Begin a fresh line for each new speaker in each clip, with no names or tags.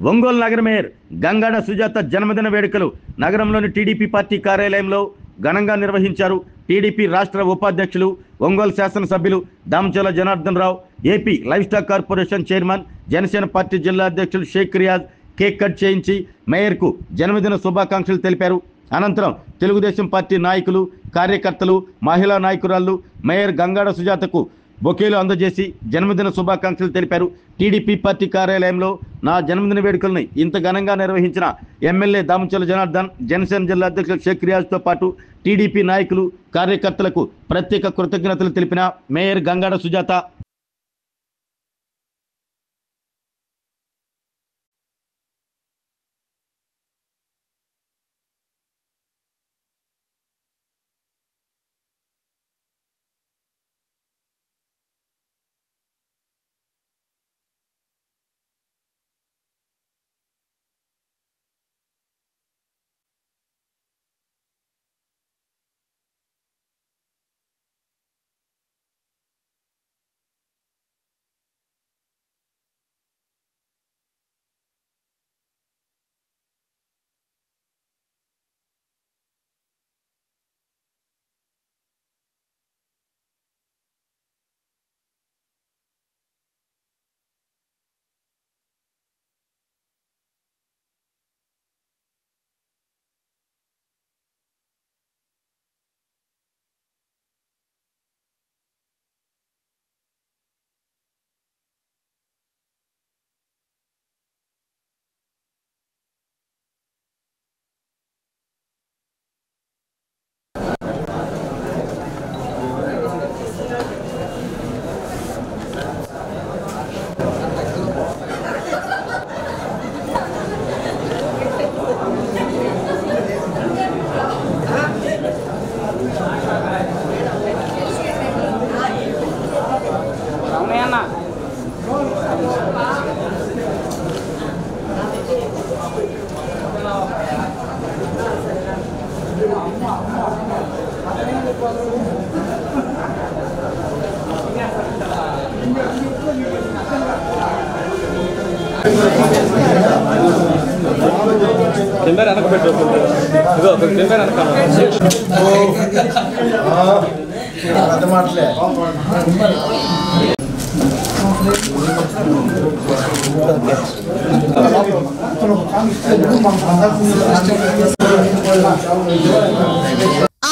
ఒంగోలు నగర మేయర్ గంగాడ సుజాత జన్మదిన వేడుకలు నగరంలోని టీడీపీ పార్టీ కార్యాలయంలో ఘనంగా నిర్వహించారు. టీడీపీ రాష్ట్ర ఉపాధ్యక్షులు, ఒంగోలు శాసనసభ్యులు Damachala Janardhan Rao, AP livestock corporation chairman, Janasena party జిల్లా అధ్యక్షులు షేక్ రియాజ్ కేక్ కట్ చేయించి మేయర్కు జన్మదిన శుభాకాంక్షలు తెలిపారు. అనంతరం తెలుగుదేశం పార్టీ నాయకులు, కార్యకర్తలు, మహిళా నాయకురాళ్లు మేయర్ గంగాడ సుజాతకు బొకేలు అందజేసి జన్మదిన శుభాకాంక్షలు తెలిపారు. టీడీపీ పార్టీ కార్యాలయంలో నా జన్మదిన వేడుకల్ని ఇంత ఘనంగా నిర్వహించిన ఎమ్మెల్యే దామచల జనార్దన్, జనసేన జిల్లా అధ్యక్షులు షేక్ రియాజ్తో పాటు టీడీపీ నాయకులు, కార్యకర్తలకు ప్రత్యేక కృతజ్ఞతలు తెలిపిన మేయర్ గంగాడ సుజాత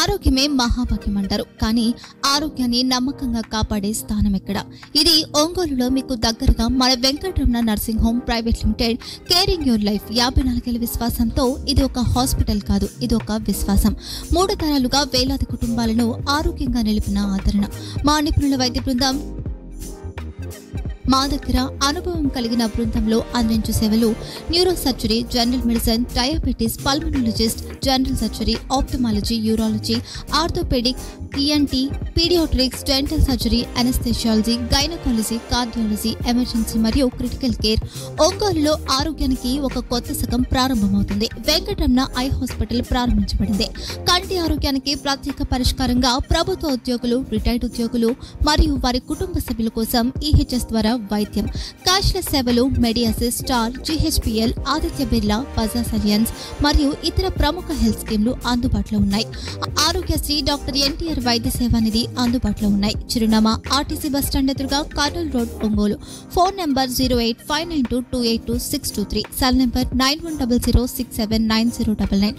ఆరోగ్యమే మహాభాగ్యం అంటారు. కానీ ఆరోగ్యాన్ని నమ్మకంగా కాపాడే స్థానం ఎక్కడ? ఇది ఒంగోలులో మీకు దగ్గరగా మన Venkataramana nursing home private limited. Caring your life 54 విశ్వాసంతో ఇది ఒక హాస్పిటల్ కాదు, ఇది ఒక విశ్వాసం. 3 తరాలుగా వేలాది కుటుంబాలను ఆరోగ్యంగా నిలిపిన ఆదరణ. మా నిపుణుల వైద్య బృందం మా దగ్గర అనుభవం కలిగిన బృందంలో అందించే సేవలు neuro surgery, general medicine, diabetes, pulmonologist, general surgery, ophthalmology, urology, orthopaedic, ENT, paediatrics, dental surgery, anaesthesiology, gynaecology, cardiology, emergency మరియు క్రిటికల్ కేర్. ఒంగోలులో ఆరోగ్యానికి ఒక కొత్త శకం ప్రారంభమవుతుంది. వెంకటరమణ ఐ హాస్పిటల్ ప్రారంభించబడింది. కంటి ఆరోగ్యానికి ప్రత్యేక పరిష్కారంగా ప్రభుత్వ ఉద్యోగులు, రిటైర్డ్ ఉద్యోగులు మరియు వారి కుటుంబ సభ్యుల కోసం ఈహెచ్ఎస్ ద్వారా వైద్యం, క్యాష్లెస్ సేవలు, మెడియాసిస్, స్టార్, జీహెచ్పీఎల్, ఆదిత్య బిర్లా, బజాజ్ అలియన్స్ మరియు ఇతర ప్రముఖ హెల్త్ స్కీమ్లు అందుబాటులో ఉన్నాయి. ఆరోగ్యశ్రీ, డాక్టర్ ఎన్టీఆర్ వైద్య సేవా నిధి అందుబాటులో ఉన్నాయి. చిరునామా ఆర్టీసీ బస్టాండ్ ఎదురుగా, Kurnool road, Ongole. Phone number 08592282623, cell number 9100679099,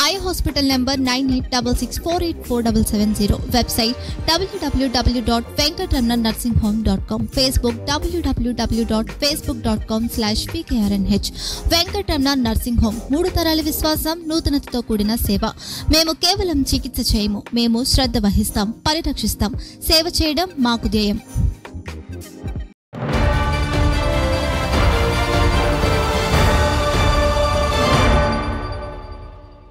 eye hospital number 9866484770, website www.venkatramananursinghome.com, Facebook www.facebook.com/pkrnh. Venkataramana nursing home 3 తరాల విశ్వాసం, నూతనతతో కూడిన సేవ. మేము కేవలం చికిత్స చేయము, మేము శ్రద్ధ వహిస్తాం, పరిరక్షిస్తాం. సేవ చేయడం మాకు ధ్యేయం.